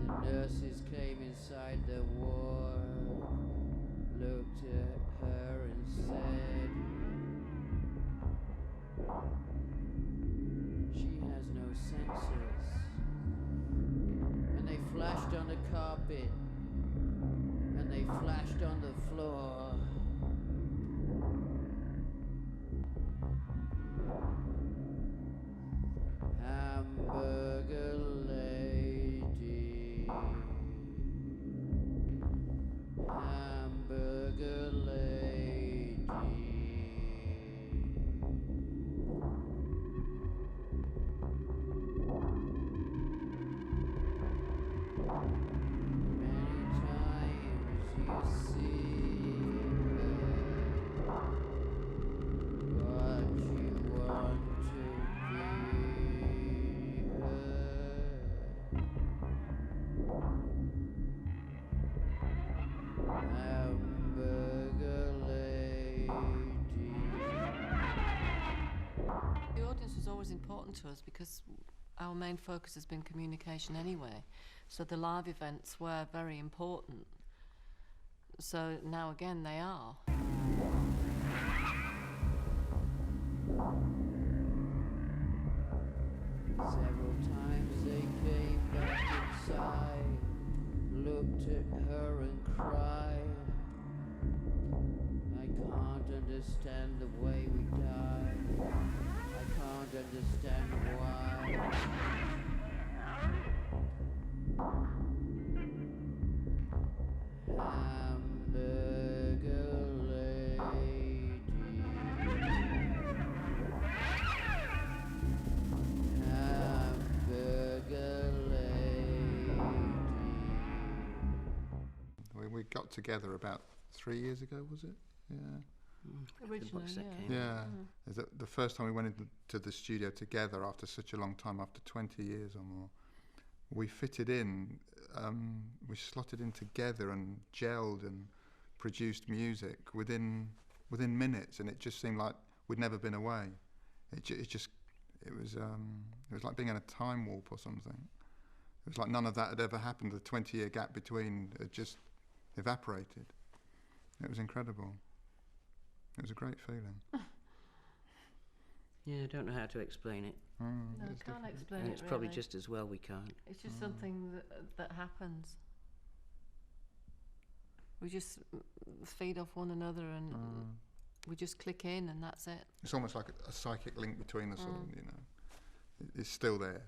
The nurses came inside the ward, looked at her and said, "She has no senses." And they flashed on the carpet, and they flashed on the floor. Hamburger lady, hamburger lady. Many times you see her, but you want to be her. Hamburger lady. The audience was always important to us because our main focus has been communication anyway, so the live events were very important. So now again they are. Several times they came back inside, looked at her and cried, "I can't understand the way we died. I can't understand why." Hamburger lady, hamburger lady. We got together about 3 years ago, was it? Yeah. Originally, yeah. Yeah. Is that the first time we went into the studio together after such a long time, after 20 years or more. We fitted in, we slotted in together and gelled and produced music within minutes, and it just seemed like we'd never been away. It was like being in a time warp or something. It was like none of that had ever happened. The 20-year gap between had just evaporated. It was incredible. It was a great feeling. Yeah, I don't know how to explain it. No, I can't explain And it it's probably really. just as well we can't. It's just something that happens. We just feed off one another and we just click in and that's it. It's almost like a psychic link between us all, you know. It's still there.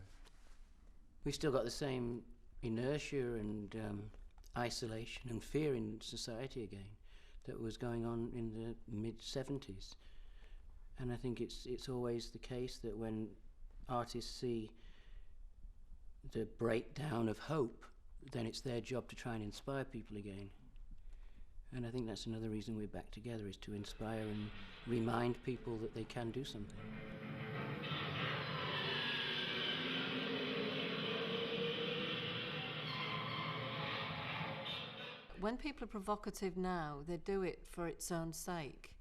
We've still got the same inertia and isolation and fear in society again that was going on in the mid-70s. And I think it's always the case that when artists see the breakdown of hope, then it's their job to try and inspire people again. And I think that's another reason we're back together, is to inspire and remind people that they can do something. When people are provocative now, they do it for its own sake.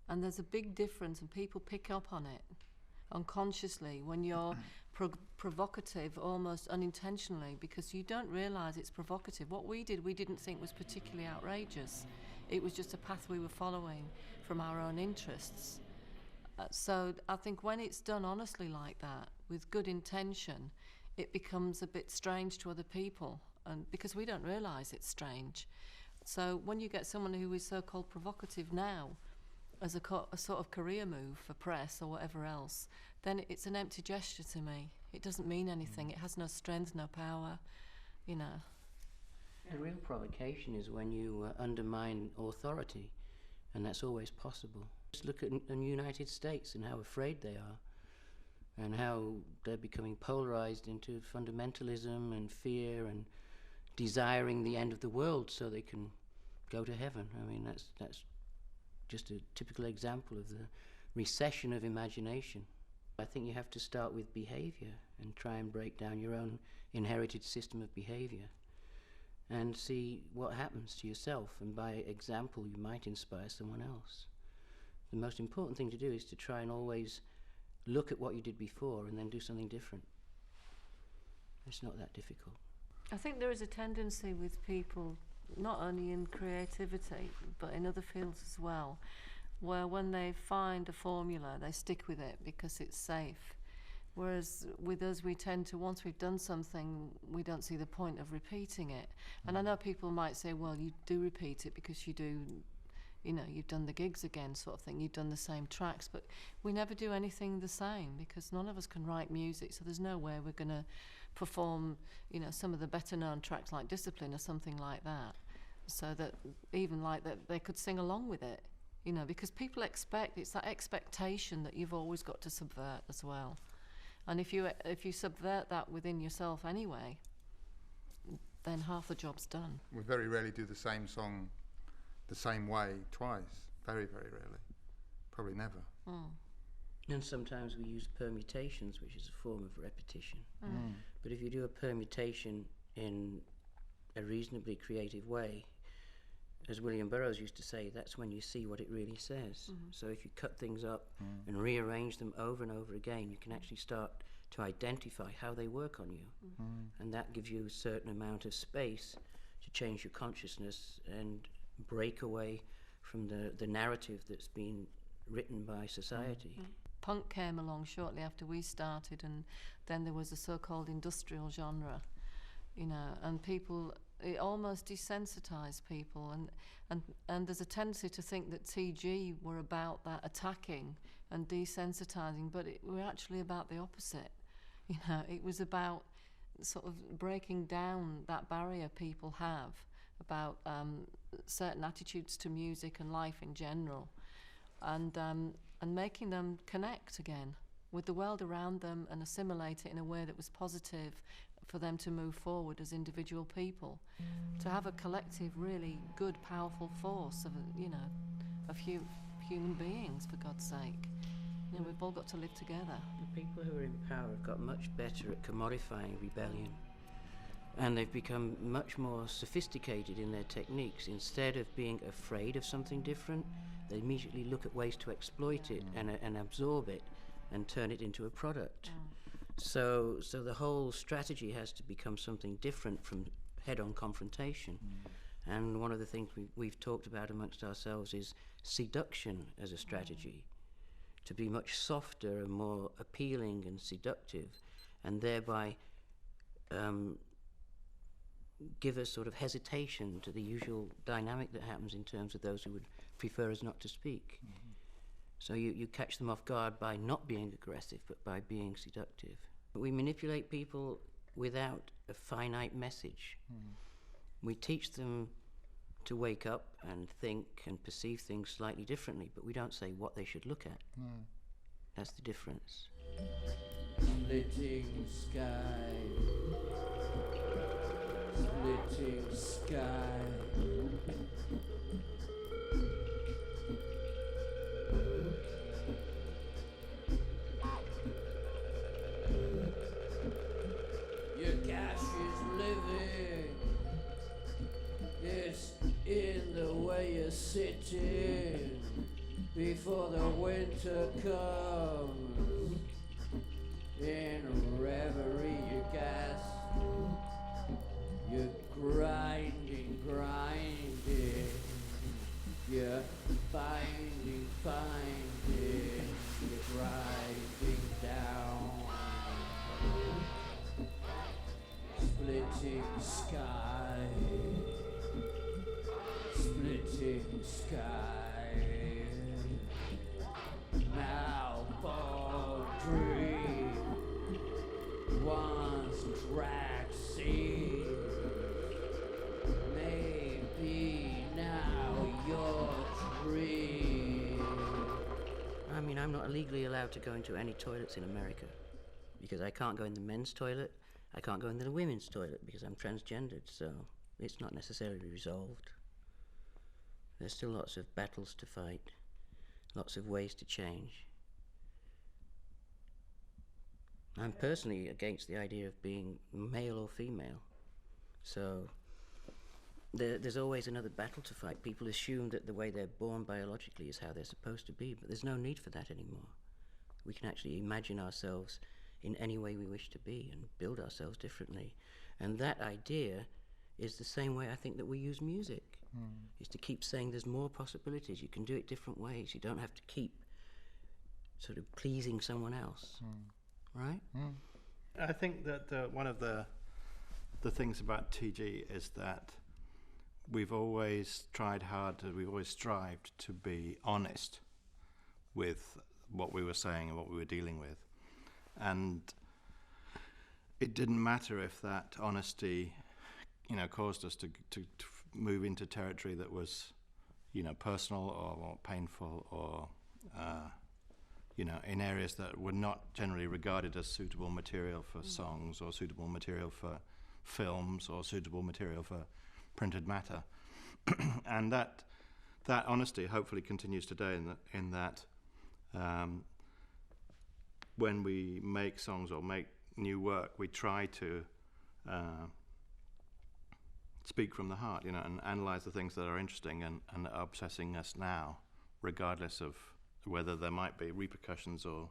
And there's a big difference, and people pick up on it unconsciously when you're provocative almost unintentionally, because you don't realise it's provocative. What we did, we didn't think was particularly outrageous. It was just a path we were following from our own interests. So I think when it's done honestly like that, with good intention, it becomes a bit strange to other people, and because we don't realise it's strange. So when you get someone who is so-called provocative now, as a sort of career move for press or whatever else, then it's an empty gesture to me. It doesn't mean anything. It has no strength, no power, you know. The real provocation is when you undermine authority, and that's always possible. Just look at the United States and how afraid they are, and how they're becoming polarized into fundamentalism and fear and desiring the end of the world so they can go to heaven. I mean, that's just a typical example of the recession of imagination. I think you have to start with behavior and try and break down your own inherited system of behavior and see what happens to yourself, and by example you might inspire someone else. The most important thing to do is to try and always look at what you did before and then do something different. It's not that difficult. I think there is a tendency with people, not only in creativity, but in other fields as well, where when they find a formula, they stick with it because it's safe. Whereas with us, we tend to, once we've done something, we don't see the point of repeating it. And I know people might say, well, you do repeat it because you do, you know, you've done the gigs again sort of thing, you've done the same tracks, but we never do anything the same because none of us can write music, so there's no way we're going to perform, you know, some of the better known tracks like Discipline or something like that, so that even like that they could sing along with it, you know, because people expect, it's that expectation that you've always got to subvert as well. And if you subvert that within yourself anyway, then half the job's done. We very rarely do the same song the same way twice. Very, very rarely. Probably never. And sometimes we use permutations, which is a form of repetition. But if you do a permutation in a reasonably creative way, as William Burroughs used to say, that's when you see what it really says. So if you cut things up and rearrange them over and over again, you can actually start to identify how they work on you. And that gives you a certain amount of space to change your consciousness and break away from the narrative that's been written by society. Punk came along shortly after we started, and then there was a so-called industrial genre, you know, and people, it almost desensitized people, and there's a tendency to think that TG were about that attacking and desensitizing, but we're actually about the opposite. You know, it was about sort of breaking down that barrier people have about certain attitudes to music and life in general, and making them connect again with the world around them and assimilate it in a way that was positive for them to move forward as individual people, to have a collective, really good, powerful force of, you know, of human beings, for God's sake. You know, we've all got to live together. The people who are in power have got much better at commodifying rebellion, and they've become much more sophisticated in their techniques. Instead of being afraid of something different, they immediately look at ways to exploit it and absorb it and turn it into a product. So the whole strategy has to become something different from head-on confrontation. And one of the things we've talked about amongst ourselves is seduction as a strategy, to be much softer and more appealing and seductive, and thereby give us sort of hesitation to the usual dynamic that happens in terms of those who would prefer us not to speak. So you catch them off guard by not being aggressive, but by being seductive. We manipulate people without a finite message. We teach them to wake up and think and perceive things slightly differently, but we don't say what they should look at. That's the difference. Splitting sky, splitting sky. Your gash is living, it's in the way you're sitting before the winter comes. In reverie you gas, you're grinding, you're finding, you're grinding down. Splitting sky, splitting sky. Now born dream, once track seed. Maybe now your dream. I mean, I'm not legally allowed to go into any toilets in America because I can't go in the men's toilet. I can't go into the women's toilet because I'm transgendered, so it's not necessarily resolved. There's still lots of battles to fight, lots of ways to change. I'm personally against the idea of being male or female, so there's always another battle to fight. People assume that the way they're born biologically is how they're supposed to be, but there's no need for that anymore. We can actually imagine ourselves in any way we wish to be and build ourselves differently. And that idea is the same way I think that we use music, is to keep saying there's more possibilities. You can do it different ways. You don't have to keep sort of pleasing someone else, right? I think that one of the things about TG is that we've always we've always strived to be honest with what we were saying and what we were dealing with. And it didn't matter if that honesty, caused us to move into territory that was, personal or painful or, in areas that were not generally regarded as suitable material for songs or suitable material for films or suitable material for printed matter. And that honesty hopefully continues today in that when we make songs or make new work, we try to speak from the heart, and analyze the things that are interesting and are obsessing us now, regardless of whether there might be repercussions or,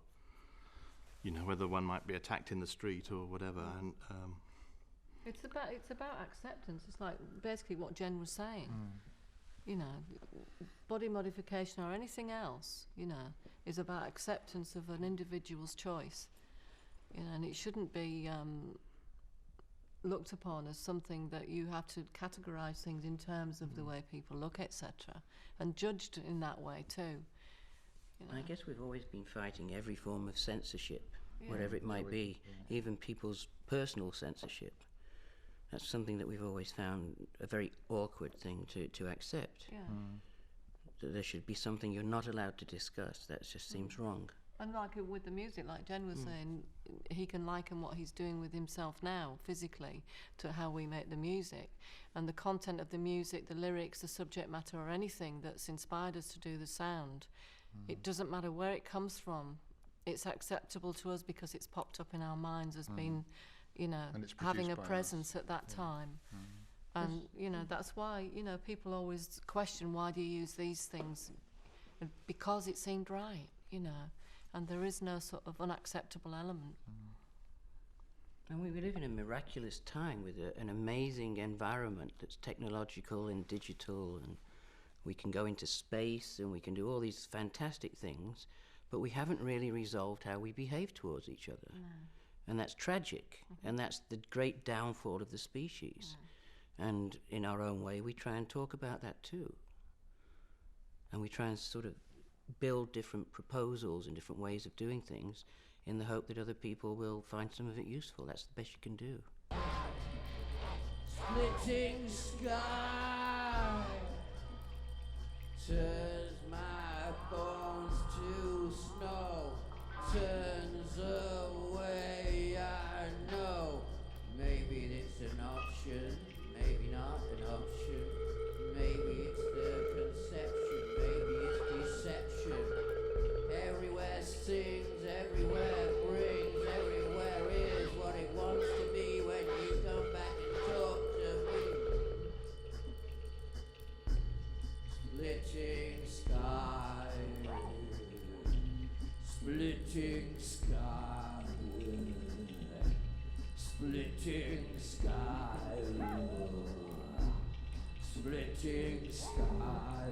whether one might be attacked in the street or whatever. And it's about acceptance. It's like basically what Jen was saying. Body modification or anything else, is about acceptance of an individual's choice, and it shouldn't be looked upon as something that you have to categorise things in terms of the way people look, etc., and judged in that way too. I guess we've always been fighting every form of censorship, whatever it might be, even people's personal censorship. That's something that we've always found a very awkward thing to accept. That there should be something you're not allowed to discuss. That just seems wrong. And like with the music, like Jen was saying, he can liken what he's doing with himself now, physically, to how we make the music. And the content of the music, the lyrics, the subject matter, or anything that's inspired us to do the sound, it doesn't matter where it comes from. It's acceptable to us because it's popped up in our minds as being, having a presence at that time. And, that's why, people always question, why do you use these things? Because it seemed right, and there is no sort of unacceptable element. And we live in a miraculous time with an amazing environment that's technological and digital, and we can go into space and we can do all these fantastic things, but we haven't really resolved how we behave towards each other. And that's tragic, and that's the great downfall of the species. And in our own way, we try and talk about that too. And we try and sort of build different proposals and different ways of doing things in the hope that other people will find some of it useful. That's the best you can do. Splitting sky turns my bones to snow, turns away, I know. Maybe it's an option, maybe not an option. Maybe it's the conception, maybe it's deception. Everywhere sings, everywhere brings, everywhere is what it wants to be when you come back and talk to me. Splitting sky, splitting sky, splitting sky, splitting sky.